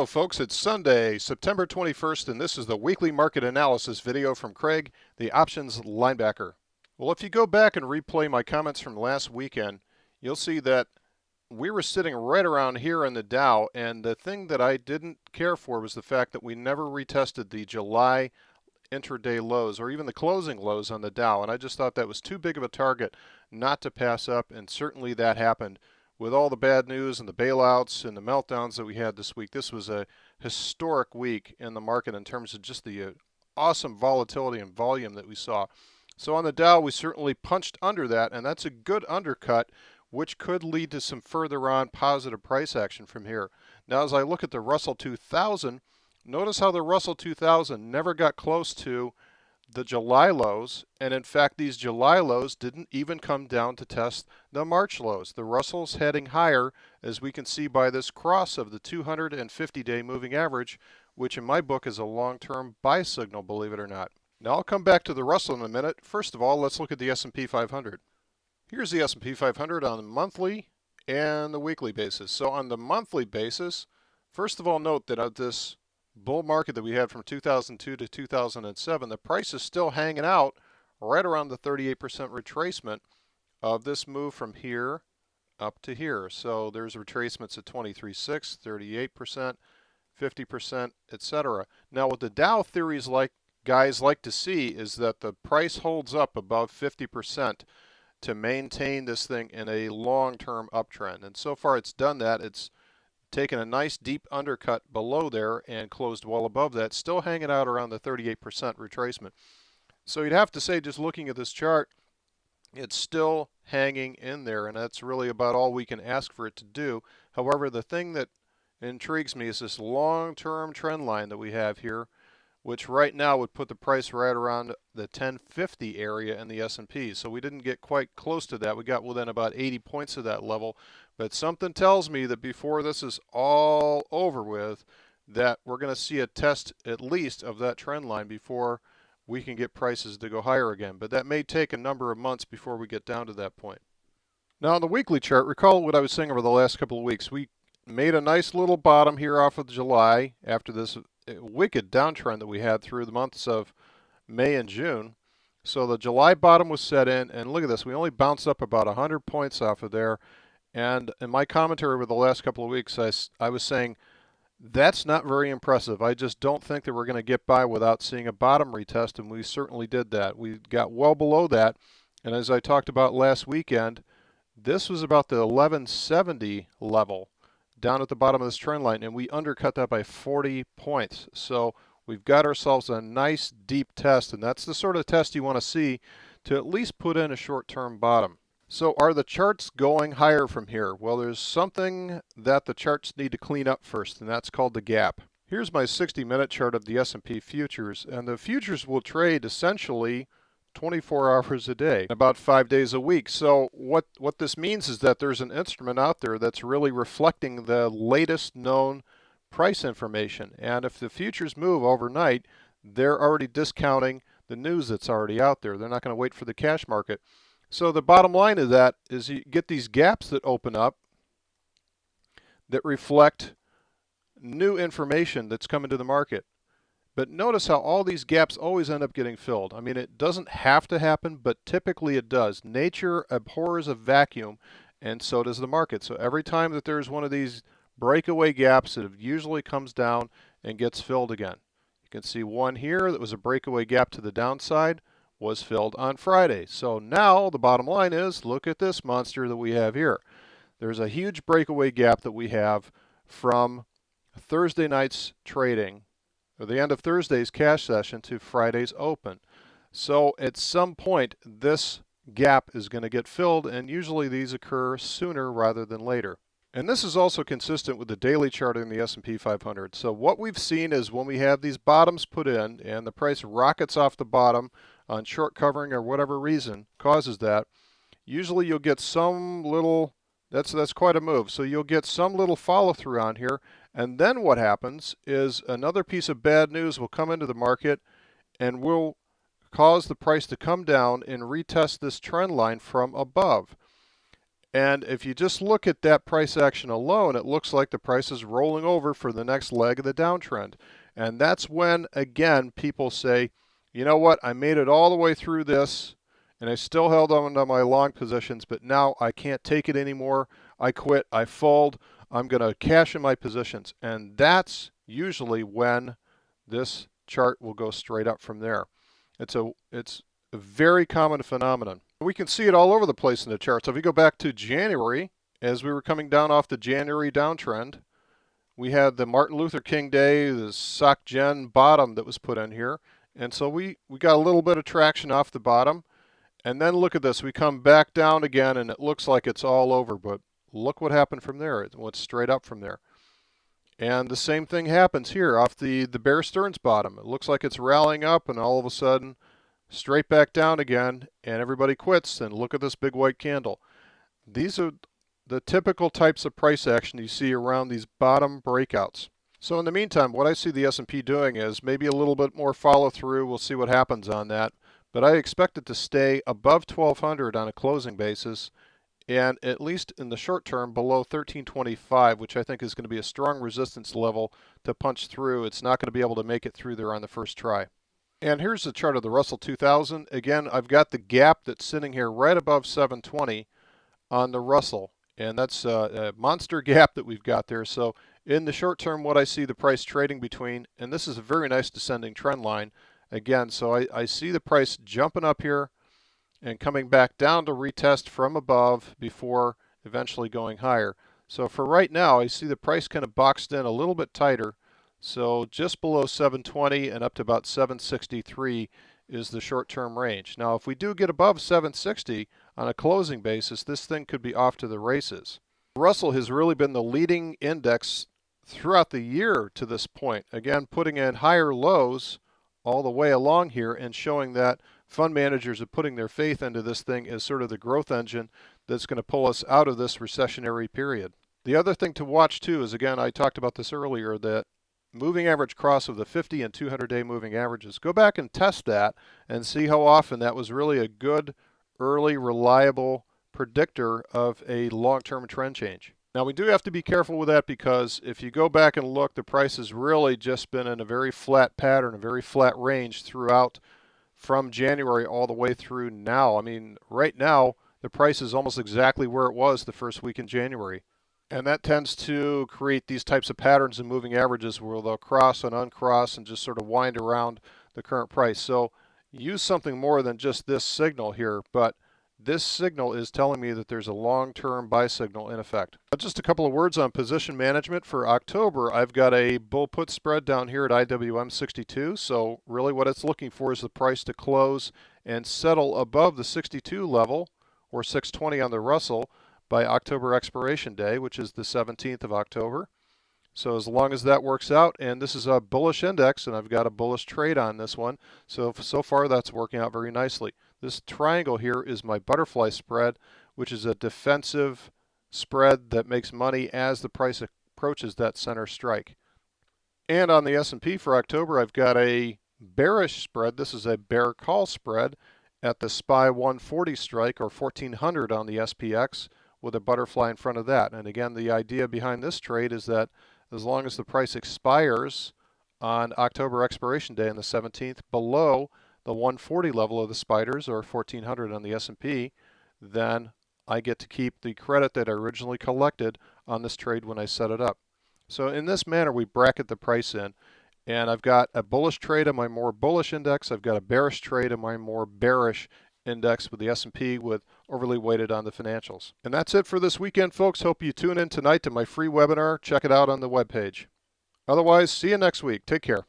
folks, it's Sunday, September 21st, and this is the weekly market analysis video from Craig, the options linebacker. Well, if you go back and replay my comments from last weekend, you'll see that we were sitting right around here in the Dow, and the thing that I didn't care for was the fact that we never retested the July intraday lows or even the closing lows on the Dow, and I just thought that was too big of a target not to pass up, and certainly that happened. With all the bad news and the bailouts and the meltdowns that we had this week, this was a historic week in the market in terms of just the awesome volatility and volume that we saw. So on the Dow, we certainly punched under that, and that's a good undercut, which could lead to some further on positive price action from here. Now, as I look at the Russell 2000, notice how the Russell 2000 never got close to the July lows, and in fact these July lows didn't even come down to test the March lows. The Russell's heading higher, as we can see by this cross of the 250-day moving average, which in my book is a long-term buy signal, believe it or not. Now I'll come back to the Russell in a minute. First of all, let's look at the S&P 500. Here's the S&P 500 on the monthly and the weekly basis. So on the monthly basis, first of all, note that this bull market that we had from 2002 to 2007, the price is still hanging out right around the 38% retracement of this move from here up to here. So there's retracements at 23.6, 38%, 50%, etc. Now what the Dow theories guys like to see is that the price holds up above 50% to maintain this thing in a long-term uptrend. And so far it's done that. It's taken a nice deep undercut below there and closed well above that, still hanging out around the 38% retracement. So you'd have to say, just looking at this chart, it's still hanging in there, and that's really about all we can ask for it to do. However, the thing that intrigues me is this long-term trend line that we have here, which right now would put the price right around the 1050 area in the S&P. So we didn't get quite close to that. We got within about 80 points of that level. But something tells me that before this is all over with, that we're going to see a test at least of that trend line before we can get prices to go higher again. But that may take a number of months before we get down to that point. Now on the weekly chart, recall what I was saying over the last couple of weeks. We made a nice little bottom here off of July after this wicked downtrend that we had through the months of May and June. So the July bottom was set in, and look at this, we only bounced up about 100 points off of there. And in my commentary over the last couple of weeks, I was saying that's not very impressive. I just don't think that we're going to get by without seeing a bottom retest, and we certainly did that. We got well below that, and as I talked about last weekend, this was about the 1170 level down at the bottom of this trend line, and we undercut that by 40 points. So we've got ourselves a nice deep test, and that's the sort of test you want to see to at least put in a short-term bottom. So are the charts going higher from here? Well, there's something that the charts need to clean up first, and that's called the gap. Here's my 60-minute chart of the S&P futures, and the futures will trade essentially 24 hours a day, about 5 days a week. So what this means is that there's an instrument out there that's really reflecting the latest known price information. And if the futures move overnight, they're already discounting the news that's already out there. They're not going to wait for the cash market. So the bottom line of that is you get these gaps that open up that reflect new information that's coming to the market. But notice how all these gaps always end up getting filled. I mean, it doesn't have to happen, but typically it does. Nature abhors a vacuum, and so does the market. So every time that there's one of these breakaway gaps, it usually comes down and gets filled again. You can see one here that was a breakaway gap to the downside, was filled on Friday. So now the bottom line is, look at this monster that we have here. There's a huge breakaway gap that we have from Thursday night's trading, or the end of Thursday's cash session, to Friday's open. So at some point this gap is going to get filled, and usually these occur sooner rather than later. And this is also consistent with the daily chart in the S&P 500. So what we've seen is when we have these bottoms put in and the price rockets off the bottom on short covering or whatever reason causes that, usually you'll get some little, that's quite a move. So you'll get some little follow through on here, and then what happens is another piece of bad news will come into the market and will cause the price to come down and retest this trend line from above. And if you just look at that price action alone, it looks like the price is rolling over for the next leg of the downtrend. And that's when, again, people say, you know what, I made it all the way through this, and I still held on to my long positions, but now I can't take it anymore. I quit, I fold, I'm going to cash in my positions. And that's usually when this chart will go straight up from there. It's a very common phenomenon. We can see it all over the place in the chart. So if you go back to January, as we were coming down off the January downtrend, we had the Martin Luther King Day, the Soc Gen bottom that was put in here. And so we got a little bit of traction off the bottom. And then look at this. We come back down again, and it looks like it's all over. But look what happened from there. It went straight up from there. And the same thing happens here off the Bear Stearns bottom. It looks like it's rallying up, and all of a sudden, straight back down again, and everybody quits. And look at this big white candle. These are the typical types of price action you see around these bottom breakouts. So in the meantime, what I see the S&P doing is maybe a little bit more follow through. We'll see what happens on that. But I expect it to stay above 1200 on a closing basis, and at least in the short term below 1325, which I think is going to be a strong resistance level to punch through. It's not going to be able to make it through there on the first try. And here's the chart of the Russell 2000. Again, I've got the gap that's sitting here right above 720 on the Russell, and that's a monster gap that we've got there. So in the short term, what I see the price trading between, and this is a very nice descending trend line again, so I see the price jumping up here and coming back down to retest from above before eventually going higher. So for right now, I see the price kind of boxed in a little bit tighter. So just below 720 and up to about 763 is the short-term range. Now, if we do get above 760 on a closing basis, this thing could be off to the races. Russell has really been the leading index throughout the year to this point. Again, putting in higher lows all the way along here and showing that fund managers are putting their faith into this thing as sort of the growth engine that's going to pull us out of this recessionary period. The other thing to watch too is, again, I talked about this earlier, that moving average cross of the 50 and 200-day moving averages. Go back and test that and see how often that was really a good, early, reliable predictor of a long-term trend change. Now, we do have to be careful with that, because if you go back and look, the price has really just been in a very flat pattern, a very flat range throughout from January all the way through now. I mean, right now, the price is almost exactly where it was the first week in January. And that tends to create these types of patterns in moving averages where they'll cross and uncross and just sort of wind around the current price. So use something more than just this signal here, but this signal is telling me that there's a long-term buy signal in effect. Just a couple of words on position management for October. I've got a bull put spread down here at IWM 62. So really what it's looking for is the price to close and settle above the 62 level, or 620 on the Russell, by October expiration day, which is the 17th of October. So as long as that works out, and this is a bullish index, and I've got a bullish trade on this one, so far that's working out very nicely. This triangle here is my butterfly spread, which is a defensive spread that makes money as the price approaches that center strike. And on the S&P for October, I've got a bearish spread. This is a bear call spread at the SPY 140 strike, or 1400 on the SPX, with a butterfly in front of that. And again, the idea behind this trade is that as long as the price expires on October expiration day on the 17th below the 140 level of the spiders, or 1400 on the S&P, then I get to keep the credit that I originally collected on this trade when I set it up. So in this manner, we bracket the price in, and I've got a bullish trade on my more bullish index. I've got a bearish trade on my more bearish index with the S&P, with overly weighted on the financials. And that's it for this weekend, folks. Hope you tune in tonight to my free webinar. Check it out on the webpage. Otherwise, see you next week. Take care.